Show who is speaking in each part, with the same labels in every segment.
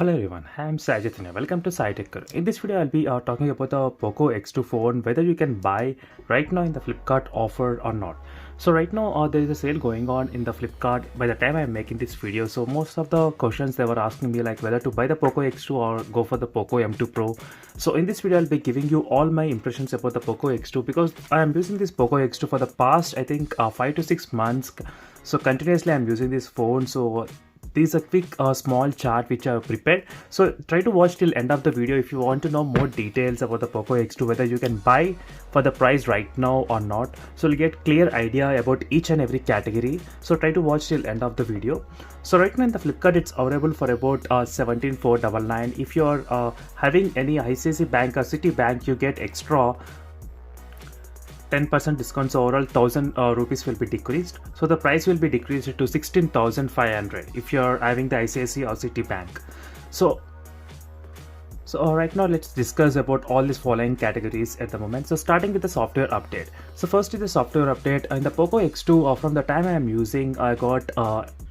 Speaker 1: Hello everyone, I'm Sajid and welcome to SciTech. In this video, I'll be talking about the Poco X2 phone, whether you can buy right now in the Flipkart offer or not. So right now, there is a sale going on in the Flipkart by the time I'm making this video. So most of the questions they were asking me like whether to buy the Poco X2 or go for the Poco M2 Pro. So in this video, I'll be giving you all my impressions about the Poco X2 because I am using this Poco X2 for the past, I think 5 to 6 months. So continuously I'm using this phone. So this is a quick small chart which I have prepared, so try to watch till end of the video if you want to know more details about the Poco X2, whether you can buy for the price right now or not. So you'll get clear idea about each and every category, so try to watch till end of the video. So right now in the Flipkart it's available for about 17,499. If you are having any ICICI Bank or Citibank, you get extra 10% discount, so overall 1000 rupees will be decreased. So the price will be decreased to 16,500 if you're having the ICICI or Citibank. So right now let's discuss about all these following categories at the moment. So starting with the software update. So first is the software update. In the Poco X2, from the time I am using, I got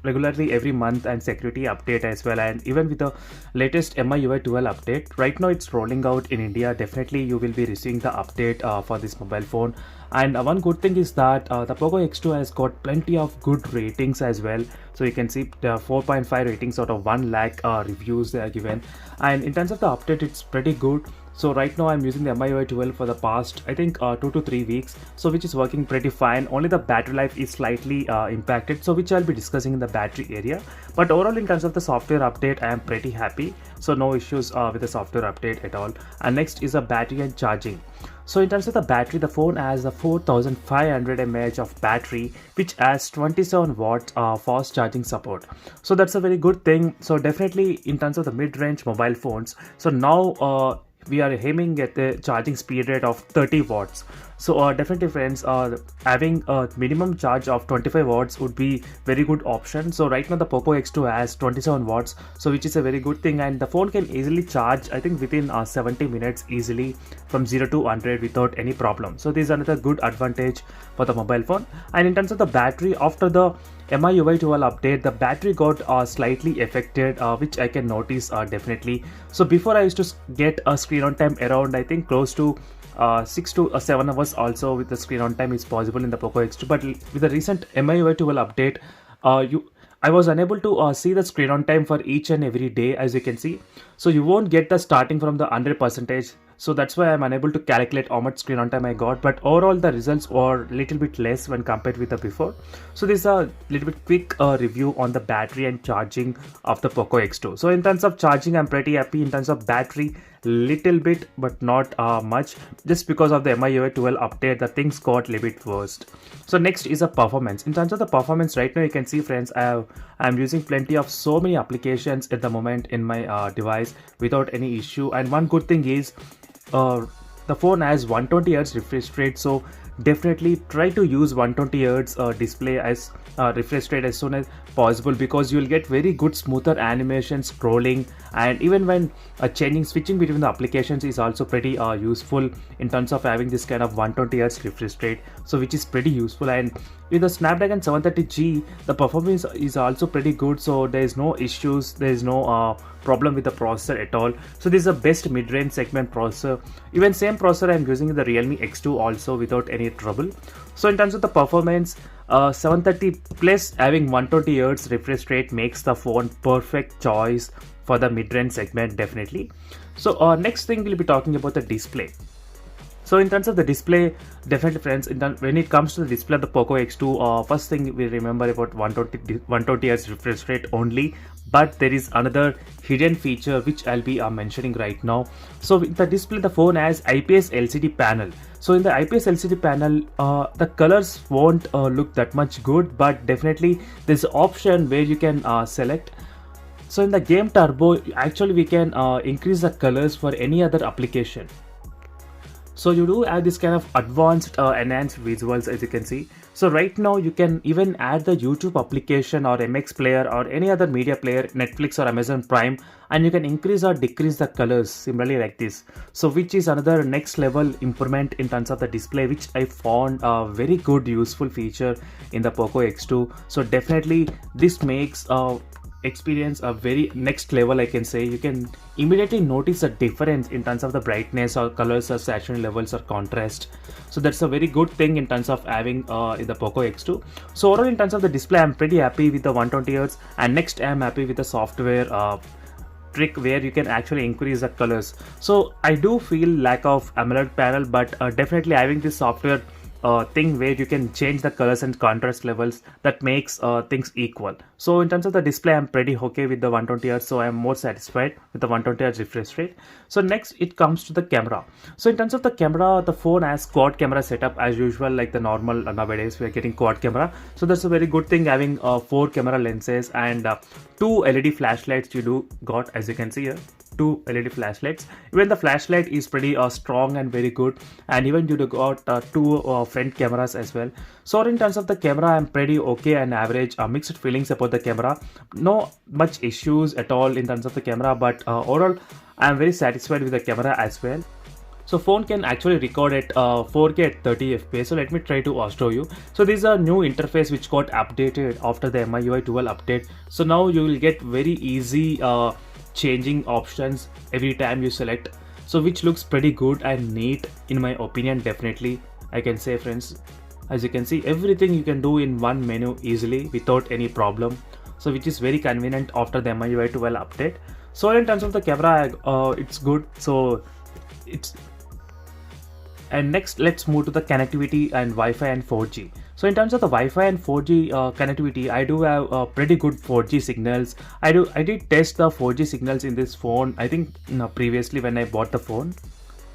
Speaker 1: regularly every month and security update as well, and even with the latest MIUI 12 update. Right now it's rolling out in India. Definitely you will be receiving the update for this mobile phone. And one good thing is that the Poco X2 has got plenty of good ratings as well. So you can see the 4.5 ratings out of 1 lakh reviews they are given. And in terms of the update, it's pretty good. So right now I'm using the MIUI 12 for the past, I think 2 to 3 weeks, so which is working pretty fine. Only the battery life is slightly impacted, so which I'll be discussing in the battery area. But overall in terms of the software update, I am pretty happy. So no issues with the software update at all. And next is the battery and charging. So in terms of the battery, the phone has a 4500 mAh of battery, which has 27 watts fast charging support. So that's a very good thing. So definitely in terms of the mid-range mobile phones, so now we are aiming at the charging speed rate of 30 watts. So definitely friends, having a minimum charge of 25 watts would be very good option. So right now the Poco X2 has 27 watts, so which is a very good thing, and the phone can easily charge, I think within 70 minutes easily from 0 to 100 without any problem. So this is another good advantage for the mobile phone. And in terms of the battery, after the MIUI 12 update, the battery got slightly affected, which I can notice definitely. So before I used to get a screen on time around, I think close to 6 to 7 hours also with the screen on time is possible in the Poco X2. But with the recent MIUI 12 update, I was unable to see the screen on time for each and every day, as you can see. So you won't get the starting from the 100%. So that's why I'm unable to calculate how much screen on time I got. But overall the results were a little bit less when compared with the before. So this is a little bit quick review on the battery and charging of the Poco X2. So in terms of charging, I'm pretty happy. In terms of battery, little bit but not much, just because of the MIUI 12 update the things got a little bit worst. So next is a performance. In terms of the performance, right now you can see friends, I'm using plenty of so many applications at the moment in my device without any issue. And one good thing is the phone has 120Hz refresh rate, so definitely try to use 120Hz display as refresh rate as soon as possible, because you will get very good smoother animation scrolling, and even when switching between the applications is also pretty useful in terms of having this kind of 120Hz refresh rate, so which is pretty useful. And with the Snapdragon 730G, the performance is also pretty good, so there is no issues, there is no problem with the processor at all. So this is the best mid-range segment processor. Even same processor I'm using in the Realme X2 also without any trouble. So in terms of the performance, 730 plus having 120Hz refresh rate makes the phone perfect choice for the mid-range segment definitely. So next thing we'll be talking about the display. So in terms of the display, definitely friends, when it comes to the display of the Poco X2, first thing we remember about 120Hz refresh rate only, but there is another hidden feature which I'll be mentioning right now. So with the display, the phone has IPS LCD panel. So in the IPS LCD panel, the colors won't look that much good, but definitely there's an option where you can select. So in the Game Turbo, actually we can increase the colors for any other application. So you do have this kind of advanced enhanced visuals, as you can see. So right now you can even add the YouTube application or MX player or any other media player, Netflix or Amazon Prime, and you can increase or decrease the colors similarly like this. So which is another next level improvement in terms of the display, which I found a very good useful feature in the Poco X2. So definitely this makes experience a very next level, I can say. You can immediately notice a difference in terms of the brightness or colors or saturation levels or contrast. So that's a very good thing in terms of having in the Poco X2. So overall in terms of the display, I'm pretty happy with the 120Hz, and next I'm happy with the software trick where you can actually increase the colors. So I do feel lack of AMOLED panel, but definitely having this software thing where you can change the colors and contrast levels, that makes things equal. So in terms of the display, I'm pretty okay with the 120Hz, so I'm more satisfied with the 120Hz refresh rate. So next it comes to the camera. So in terms of the camera, the phone has quad camera setup as usual, like the normal nowadays we are getting quad camera. So that's a very good thing, having 4 camera lenses and 2 LED flashlights you do got, as you can see here. 2 LED flashlights. Even the flashlight is pretty strong and very good, and even you got 2 front cameras as well. So in terms of the camera, I'm pretty okay and average. Mixed feelings about the camera. No much issues at all in terms of the camera, but overall I'm very satisfied with the camera as well. So phone can actually record at 4K at 30 FPS. So let me try to show you. So this is a new interface which got updated after the MIUI 12 update. So now you will get very easy changing options every time you select, so which looks pretty good and neat in my opinion. Definitely I can say, friends, as you can see, everything you can do in one menu easily without any problem, so which is very convenient after the MIUI 12 update. So in terms of the camera, it's good. So it's and next let's move to the connectivity and Wi-Fi and 4G. So in terms of the Wi-Fi and 4G connectivity, I do have pretty good 4G signals. I did test the 4G signals in this phone, I think previously when I bought the phone.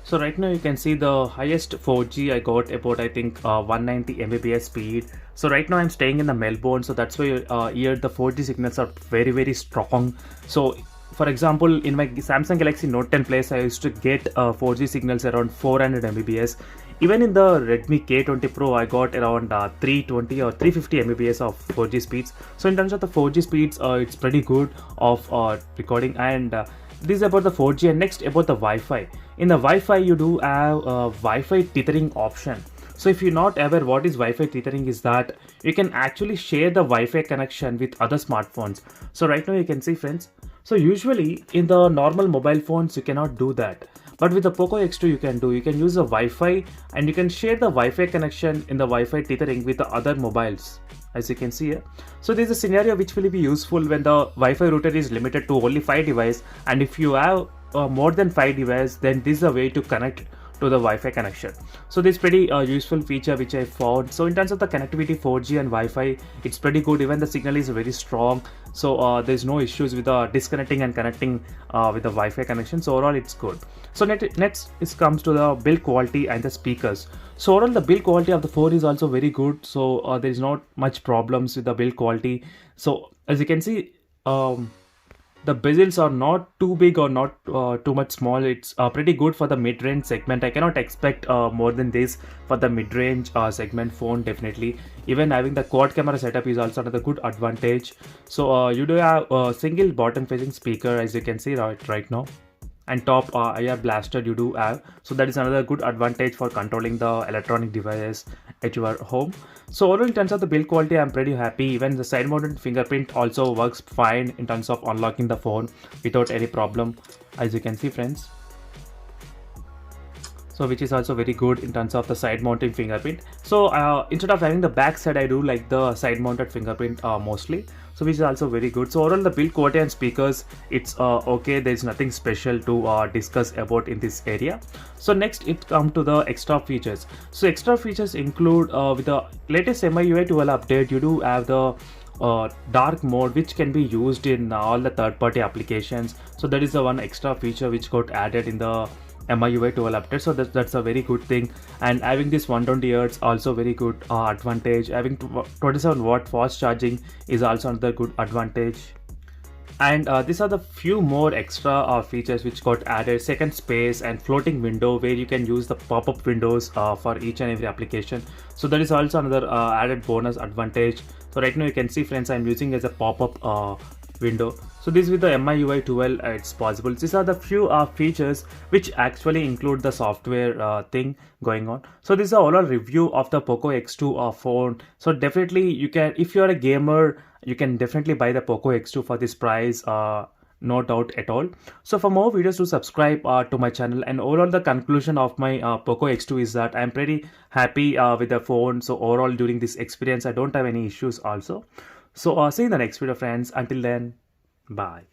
Speaker 1: So right now you can see the highest 4G I got about, I think 190 Mbps speed. So right now I'm staying in the Melbourne, so that's why here the 4G signals are very strong. So for example, in my Samsung Galaxy Note 10 Plus, I used to get 4G signals around 400 Mbps. Even in the Redmi K20 Pro, I got around 320 or 350 Mbps of 4G speeds. So in terms of the 4G speeds, it's pretty good of recording. And this is about the 4G. And next about the Wi-Fi. In the Wi-Fi, you do have a Wi-Fi tethering option. So if you're not aware what is Wi-Fi tethering, is that you can actually share the Wi-Fi connection with other smartphones. So right now you can see, friends. So usually in the normal mobile phones you cannot do that, but with the Poco X2 you can do. You can use a Wi-Fi and you can share the Wi-Fi connection in the Wi-Fi tethering with the other mobiles, as you can see here. So this is a scenario which will be useful when the Wi-Fi router is limited to only 5 devices, and if you have more than 5 devices, then this is a way to connect to the Wi-Fi connection. So this is pretty useful feature which I found. So in terms of the connectivity, 4G and Wi-Fi, it's pretty good. Even the signal is very strong, so there's no issues with disconnecting and connecting with the Wi-Fi connection. So overall it's good. So next it comes to the build quality and the speakers. So overall the build quality of the phone is also very good. So there is not much problems with the build quality. So as you can see, the bezels are not too big or not too much small. It's pretty good for the mid-range segment. I cannot expect more than this for the mid-range segment phone, definitely. Even having the quad camera setup is also another good advantage. So you do have a single bottom facing speaker, as you can see right now, and top IR blaster you do have. So that is another good advantage for controlling the electronic devices at your home. So overall in terms of the build quality, I'm pretty happy. Even the side mounted fingerprint also works fine in terms of unlocking the phone without any problem, as you can see, friends. So which is also very good in terms of the side mounting fingerprint. So instead of having the back side, I do like the side mounted fingerprint mostly. So which is also very good. So overall the build quality and speakers, it's okay. There is nothing special to discuss about in this area. So next it comes to the extra features. So extra features include with the latest MIUI 12 update, you do have the dark mode, which can be used in all the third-party applications. So that is the one extra feature which got added in the MIUI 12 update. So that's a very good thing. And having this 120Hz also very good advantage. Having 27 watt fast charging is also another good advantage. And these are the few more extra features which got added. Second space and floating window, where you can use the pop-up windows for each and every application. So that is also another added bonus advantage. So right now you can see, friends, I'm using as a pop-up window. So this with the MIUI 12 it's possible. These are the few features which actually include the software thing going on. So this is a overall review of the Poco X2 phone. So definitely you can, if you're a gamer, you can definitely buy the Poco X2 for this price, no doubt at all. So for more videos, do subscribe to my channel. And overall the conclusion of my Poco X2 is that I'm pretty happy with the phone. So overall during this experience I don't have any issues also. So see you in the next video friends. Until then, bye.